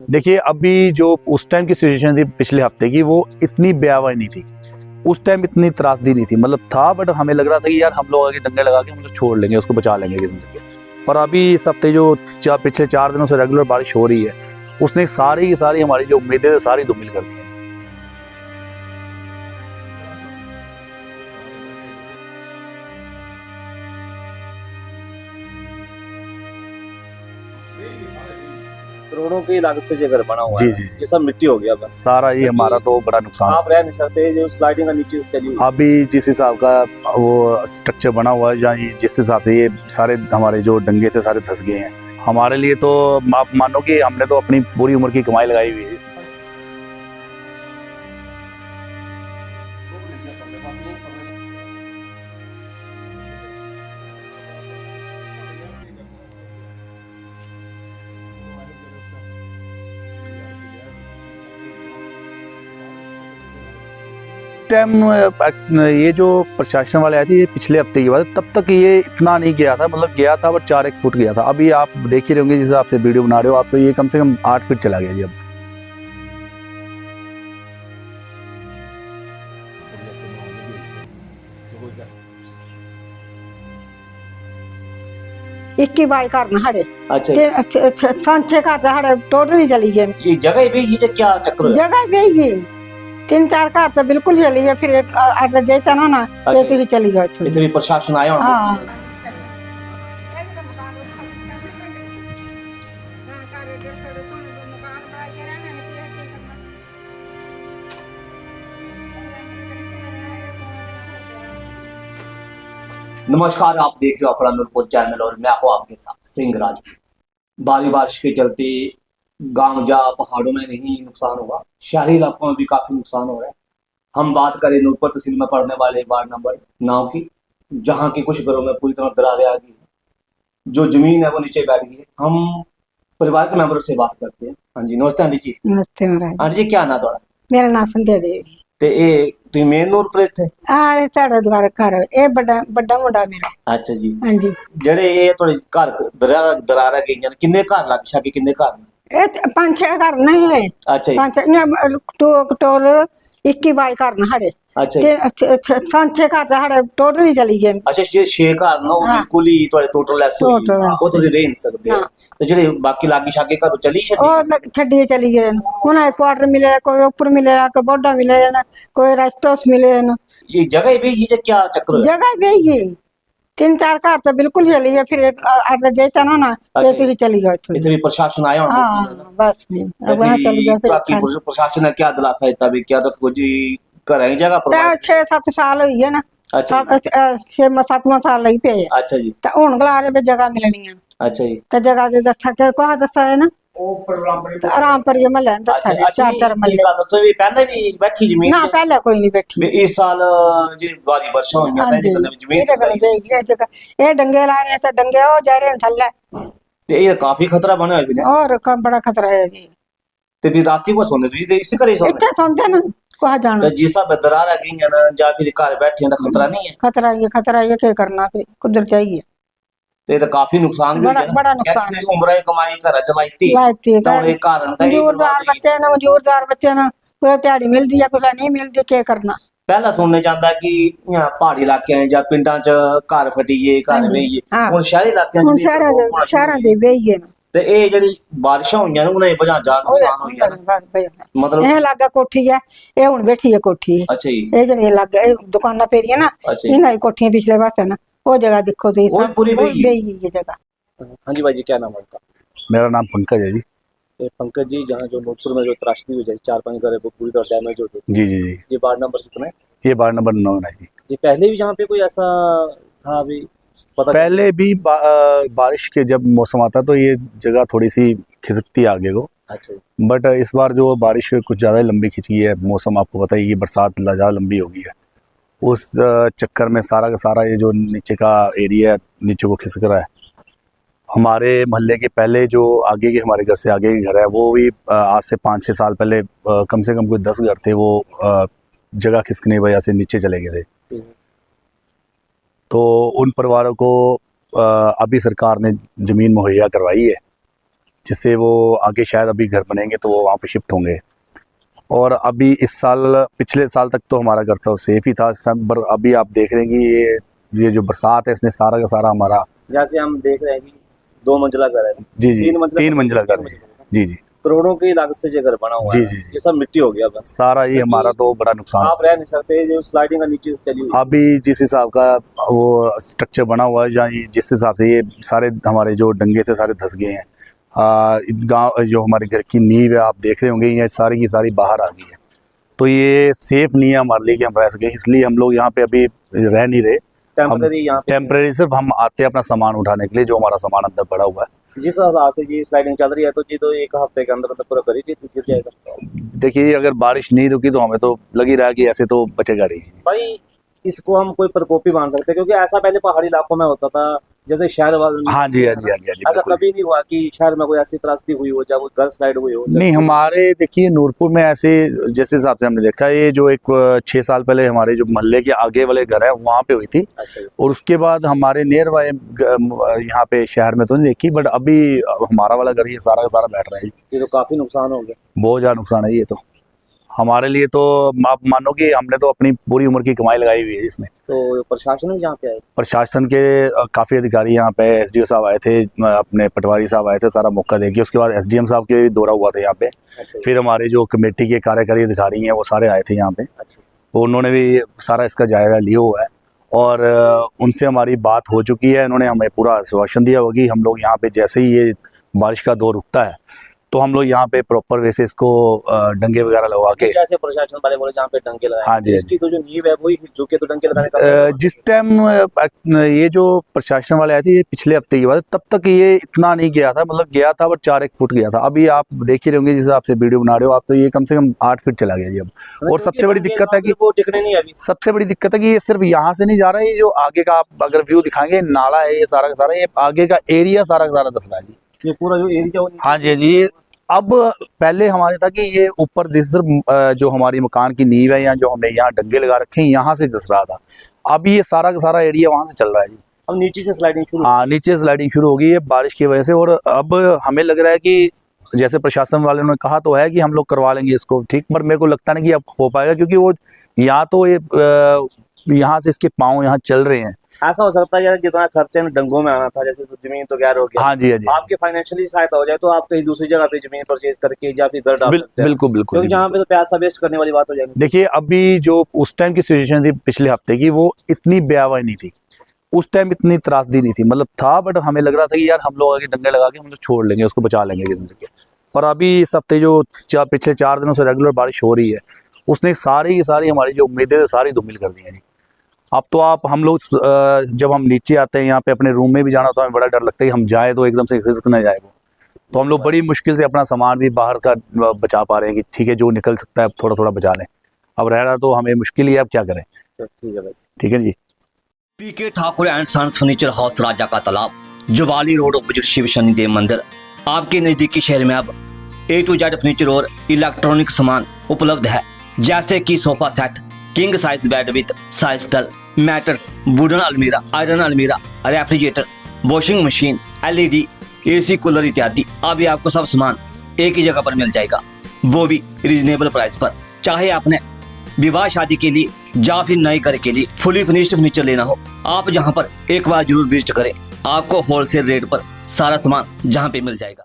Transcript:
देखिए, अभी जो उस टाइम की सिचुएशन थी पिछले हफ्ते की, वो इतनी भयावह नहीं थी। उस टाइम इतनी त्रासदी नहीं थी, मतलब था, बट हमें लग रहा था कि यार हम लोग आगे दंगे लगा के हम तो छोड़ लेंगे, उसको बचा लेंगे किसी तरीके। पर अभी इस हफ्ते जो पिछले 4 दिनों से रेगुलर बारिश हो रही है, उसने सारी की सारी हमारी जो उम्मीदें सारी धूमिल कर दी हैं। करोड़ों की लागत से जो घर बना हुआ जी है, जी जी, ये सब मिट्टी हो गया बस। सारा ये हमारा तो बड़ा नुकसान। आप रह नहीं सकते, जो स्लाइडिंग का नीचे चली हुई। अभी जिस हिसाब का वो स्ट्रक्चर बना हुआ है, या जिस हिसाब से ये सारे हमारे जो डंगे थे सारे धंस गए हैं, हमारे लिए तो आप मानो कि हमने तो अपनी पूरी उम्र की कमाई लगाई हुई है इसमें। टाइम ये जो प्रशासन वाले आए थे, ये पिछले हफ्ते की बात है, तब तक ये इतना नहीं गया था, मतलब गया था बट 4-1 फुट गया था। अभी आप देख ही रहे होंगे जिस हिसाब से वीडियो बना रहे हो आप, तो ये कम से कम 8 फीट चला गया जी अब। इक्की बाई घर हाड़े अच्छा, सांचे घर हाड़े टोटल ही चली गए। ये जगह भी ये क्या चक्कर है? जगह भी गई 3-4 घर तो बिल्कुल चली गए, फिर आगे देता ना अच्छा। तो ही चली गए। इतनी प्रशासन आया होना। हाँ, नमस्कार, आप देख रहे हो अपना नूरपुर चैनल और मैं हूं आपके साथ सिंह राज। भारी बारिश के चलते गांव जा पहाड़ों में नहीं नुकसान हुआ, शहरी इलाकों में भी काफी नुकसान हो रहा है। हम बात करें नूरपुर तहसील में पड़ने वाले वार्ड नंबर 9 की, जहां की कुछ घरों में पूरी तरह दरारें आ गई है, जो जमीन है वो नीचे बैठ गई है। हम परिवार के मेंबरों से बात करते हैं। हाँ जी, नमस्ते आंटी जी। नमस्ते महाराज। आंटी जी, क्या ना थोड़ा मेरा नाम संध्या देवी। ते ए तुम मेन नूरपुर थे? हाँ, साढ़े द्वार घर ये बड़ा मुंडा मेरा। अच्छा जी। हाँ जी, ਜਿਹੜੇ ਇਹ ਤੁਹਾਡੇ ਘਰ ਦਰਾਰਾ ਗਈਆਂ ਨੇ, ਕਿੰਨੇ ਘਰ ਲੱਗ ਛਾਗੇ, ਕਿੰਨੇ ਘਰ ਨੇ? ये 5-6 घर नहीं है। ਅੱਛਾ ਜੀ। 5 टोल 21 बाई घर हाड़े ਅੱਛਾ ਜੀ। सांचे घर हाड़े टोटल ही चली गए। ਅੱਛਾ, ਜੇ 6 ਘਰ ਨਾ ਉਹ ਹਾਂ। ਬਿਲਕੁਲ ਹੀ ਤੁਹਾਡੇ ਟੋਟਲ ਲੈਸ ਹੋਈ, Total ਹੈ। ਉਹ ਤੁਸੀਂ ਰਹਿ ਨਹੀਂ ਸਕਦੇ। ਹਾਂ। ਤੇ ਜਿਹੜੇ ਬਾਕੀ ਲਾਗੀ ਛਾਗੇ ਘਰੋਂ ਚਲੀ ਛੱਡੀ? और छड़िए चली गए हूँ, क्वार्टर मिले, कोई ऊपर मिले, कोई बोडा मिले ना, कोई रेस्ट हाउस मिले ना। ये जगह भी ये क्या चक्कर है? जगह भी गई 3-4 घर तो बिल्कुल चली गए, फिर आगे देता ना तो ही चली गए। इतनी प्रशासन आया होना? हाँ बस जी, अब वहाँ चली गए बाकी फिर। प्रशासन ने क्या दिलासा देता भी, क्या तो कुछ घर है जगह पर? 6-7 साल हुई है ना। अच्छा 6-7वां साल लगी पे है। अच्छा जी। तो हूँ गला रहे जगह मिलनी है, अच्छा जी। तो जगह दे दसा के कहा दसा है ना, तो आराम पर ये महल दसा है 4-4 ये महल। गल दसो भी पहले भी बैठी जमीन ना ते? पहले कोई नहीं बैठी। भी इस साल जी भारी वर्षा हुई है, हाँ ते जी, जमीन ये जगह बेगी है जगह, ये डंगे ला रहे हैं, डंगे हो जा रहे हैं थल्ले, ते ये काफी खतरा बना है भी ने। और कम बड़ा खतरा है जी। ते भी राती को सोने भी इसी करे सोने इतना सोते ना कहा जाना। ते जिस सब दरार आ गई ना, जा फिर घर बैठे हैं, तो खतरा नहीं है? खतरा ये क्या करना, फिर कुदर चाहिए। ते तो काफी नुकसान भी बड़ा- है ना। बड़ा नुकसान है। उम्र है कमाई घर चलाईती लाइती है, तो ये घर अंदर ही मजूरदार बच्चे ना, मजूरदार बच्चे ना, कोई दिहाड़ी मिलती है, कोई नहीं मिलती, क्या करना। पहला सुनने जाता कि पहाड़ी इलाके या पिंडा च घर फटीए, घर हाँ जी, वेइए। हाँ। हुण शहरी इलाके ਹੁਣ ਸ਼ਹਿਰਾਂ ਦੇ ਵੇਈਏ ਨਾ, ਤੇ ਇਹ ਜਿਹੜੀ ਬਾਰਿਸ਼ਾਂ ਹੋਈਆਂ ਨੇ, ਉਹਨਾਂ ਦੀ ਵਜ੍ਹਾ ਜਾ ਨੁਕਸਾਨ ਹੋਈ ਹੈ ਨਾ। ਮਤਲਬ ਇਹ ਲੱਗਾ ਕੋਠੀ ਹੈ, ਇਹ ਹੁਣ ਬੈਠੀ ਹੈ ਕੋਠੀ। ਅੱਛਾ ਜੀ। ਇਹ ਜਿਹੜੇ ਲੱਗਾ ਇਹ ਦੁਕਾਨਾਂ ਪੇਰੀਆਂ ਨਾ, ਅੱਛਾ ਜੀ। ਇਹਨਾਂ ਦੀ ਕੋਠੀਆਂ ਪਿਛਲੇ ਪਾਸੇ ਨਾ, ਉਹ ਜਗ੍ਹਾ ਦੇਖੋ ਤੁਸੀਂ, ਉਹ ਵੀ ਪੂਰੀ ਬੇਈ ਹੈ। ਬੇਈ ਹੈ जगह। हाँ जी भाई जी, क्या नाम है आपका? मेरा नाम पंकज है जी। पंकज जी, जहाँ जो नूरपुर में जो त्रासदी हुई है, 4-5 घर वो पूरी तरह डैमेज हो गए, जी जी जी, ये वार्ड नंबर कितना है? ये वार्ड नंबर 9 है जी। जी पहले भी यहाँ पे कोई ऐसा था अभी पता? पहले भी बारिश के जब मौसम आता तो ये जगह थोड़ी सी खिसकती है आगे को, अच्छा जी। बट इस बार जो बारिश कुछ ज़्यादा लंबी खिंच गई है, मौसम आपको पता ही है कि बरसात ज़्यादा लंबी हो गई है, उस चक्कर में सारा का सारा ये जो नीचे का एरिया है नीचे को खिसक रहा है। हमारे मोहल्ले के पहले जो आगे के, हमारे घर से आगे के घर है, वो भी आज से 5-6 साल पहले कम से कम कोई 10 घर थे, वो जगह खिसकने की वजह से नीचे चले गए थे। तो उन परिवारों को अभी सरकार ने ज़मीन मुहैया करवाई है, जिससे वो आगे शायद अभी घर बनेंगे तो वो वहाँ पे शिफ्ट होंगे। और अभी इस साल, पिछले साल तक तो हमारा घर था सेफ ही था इस टाइम, पर अभी आप देख रहे हैं कि ये जो बरसात है इसने सारा का सारा हमारा, जैसे हम देख रहे हैं कि 2 मंजिला घर है, जी जी 3 मंजिला घर है, जी जी करोड़ों की लागत से जो घर बना हुआ जी है, जी जी। ये सब मिट्टी हो गया बस। सारा ये हमारा तो बड़ा नुकसान आप रह नहीं सकते, जो स्लाइडिंग का नीचे से चली हुई है। अभी जिस हिसाब का वो स्ट्रक्चर बना हुआ है, जहाँ जिस हिसाब से ये सारे हमारे जो डंगे थे सारे धंस गए हैं। गाँव जो हमारे घर की नींव है आप देख रहे होंगे, ये सारी की सारी बाहर आ गई है। तो ये सेफ नहीं है हमारे लिए कि हम रह सकें, इसलिए हम लोग यहाँ पे अभी रह नहीं रहे। टेम्पररी यहाँ पे टेम्परेरी सिर्फ हम आते हैं अपना सामान उठाने के लिए, जो हमारा सामान अंदर पड़ा हुआ है। जिस हिसाब से ये स्लाइडिंग चल रही है, तो जी तो 1 हफ्ते के अंदर पूरा कर ही गिर जाएगा। देखिए अगर बारिश नहीं रुकी तो हमें तो लग ही रहा है कि ऐसे तो बचेगा नहीं। भाई इसको हम कोई प्रकोपी मान सकते हैं, क्योंकि ऐसा पहले पहाड़ी इलाकों में होता था, जैसे शहर वाले। हाँ जी हाँ जी हाँ जी हाँ जी, ऐसा बिल्कुल। कभी नहीं हुआ कि शहर में कोई ऐसी त्रासदी हुई हो, चाहे वो घर स्लाइड हुई हो? नहीं हमारे देखिए नूरपुर में ऐसे जैसे हिसाब से हमने देखा, ये जो एक 6 साल पहले हमारे जो मोहल्ले के आगे वाले घर है वहाँ पे हुई थी, अच्छा जी। और उसके बाद हमारे नियर बाय यहाँ पे शहर में तो नहीं देखी, बट अभी हमारा वाला घर ये सारा का सारा बैठ रहा है। ये तो काफी नुकसान हो गया। बहुत ज़्यादा नुकसान है ये तो हमारे लिए। तो आप मानो कि हमने तो अपनी पूरी उम्र की कमाई लगाई हुई है इसमें। तो प्रशासन भी यहाँ पे आए? प्रशासन के काफ़ी अधिकारी यहाँ पे, एसडीओ साहब आए थे, अपने पटवारी साहब आए थे, सारा मौका देके। उसके बाद एसडीएम साहब के भी दौरा हुआ था यहाँ पे। अच्छा। फिर हमारे जो कमेटी के कार्यकारी अधिकारी हैं वो सारे आए थे यहाँ पे, अच्छा। तो उन्होंने भी सारा इसका जायजा लिया हुआ है, और उनसे हमारी बात हो चुकी है। उन्होंने हमें पूरा आश्वासन दिया होगा कि हम लोग यहाँ पे जैसे ही ये बारिश का दौर रुकता है तो हम लोग यहाँ पे प्रॉपर वैसे इसको डंगे वगैरह लगवा के। जैसे प्रशासन वाले बोले जहाँ पे डंके लगाए, हाँ जी, इसकी तो जो नींव है वही झुके तो डंके लगाने का। जिस टाइम ये जो प्रशासन वाले आए थे ये पिछले हफ्ते की बात है, तब तक ये इतना नहीं गया था, मतलब गया था बट 4-1 फुट गया था। अभी आप देख ही रहे होंगे जिस हिसाब से वीडियो बना रहे हो आप, तो ये कम से कम 8 फीट चला गया जी अब। और सबसे बड़ी दिक्कत है कि वो टिकने नहीं अभी। सबसे बड़ी दिक्कत है कि ये सिर्फ यहाँ से नहीं जा रहा है, ये जो आगे का आप अगर व्यू दिखाएंगे, नाला है ये सारा का सारा, ये आगे का एरिया सारा का सारा दस रहा है जी। ये पूरा जो एरिया हाँ जी जी। अब पहले हमारे था कि ये ऊपर सिर्फ जो हमारी मकान की नींव है या जो हमने यहाँ डंगे लगा रखे हैं यहाँ से धस रहा था। अब ये सारा का सारा एरिया वहाँ से चल रहा है जी। अब नीचे से स्लाइडिंग शुरू। हाँ नीचे स्लाइडिंग शुरू हो गई है बारिश की वजह से। और अब हमें लग रहा है कि जैसे प्रशासन वाले ने कहा तो है कि हम लोग करवा लेंगे इसको ठीक, पर मेरे को लगता नहीं कि अब हो पाएगा, क्योंकि वो यहाँ तो ये यहाँ से इसके पाँव यहाँ चल रहे हैं। ऐसा हो सकता है यार, जितना खर्चे में डंगों में आना था, जैसे तो जमीन तो गैर हो गया। हाँ जी हाँ जी। आपके फाइनेंशियली सहायता हो जाए तो आप कहीं दूसरी जगह पे जमीन परचेज करके या फिर घर डाल सकते हैं। बिल्कुल बिल्कुल। क्योंकि यहाँ पे तो पैसा वेस्ट करने वाली बात हो जाएगी। देखिए अभी जो उस टाइम की सिचुएशन थी पिछले हफ्ते की, वो इतनी भयावह नहीं थी, उस टाइम इतनी त्रासदी नहीं थी, मतलब था, बट हमें लग रहा था कि यार हम लोग आगे डंगे लगा के हम लोग छोड़ लेंगे, उसको बचा लेंगे किसी तरीके। पर अभी इस हफ्ते जो पिछले 4 दिनों से रेगुलर बारिश हो रही है, उसने सारी की सारी हमारी जो उम्मीदें सारी धूमिल कर दी हैं जी। अब तो आप हम लोग जब हम नीचे आते हैं यहाँ पे अपने रूम में भी जाना तो हमें बड़ा डर लगता है कि हम जाए तो एकदम से खिसक न जाए वो। तो हम लोग बड़ी मुश्किल से अपना सामान भी बाहर का बचा पा रहे हैं कि ठीक है जो निकल सकता है थोड़ा थोड़ा बचा लें। अब रह रहा तो हमें मुश्किल ही है, अब क्या करें। ठीक है भाई। ठीक है जी। PK Thakur and sons furniture house, Raja ka Talab, Juwali road, opposite Shiv Shanidev मंदिर। आपके नजदीकी शहर में अब A to Z फर्नीचर और इलेक्ट्रॉनिक सामान उपलब्ध है, जैसे कि sofa set, king size bed with साइस्टल, मैटर्स, वुडन अलमीरा, आयरन अलमीरा, refrigerator, washing machine, LED, AC, cooler इत्यादि। अभी आपको सब सामान एक ही जगह पर मिल जाएगा, वो भी रीजनेबल प्राइस पर। चाहे आपने विवाह शादी के लिए या फिर नए घर के लिए फुली फिनिश्ड फर्नीचर लेना हो, आप जहां पर एक बार जरूर विजिट करें। आपको होलसेल रेट पर सारा सामान जहां पे मिल जाएगा।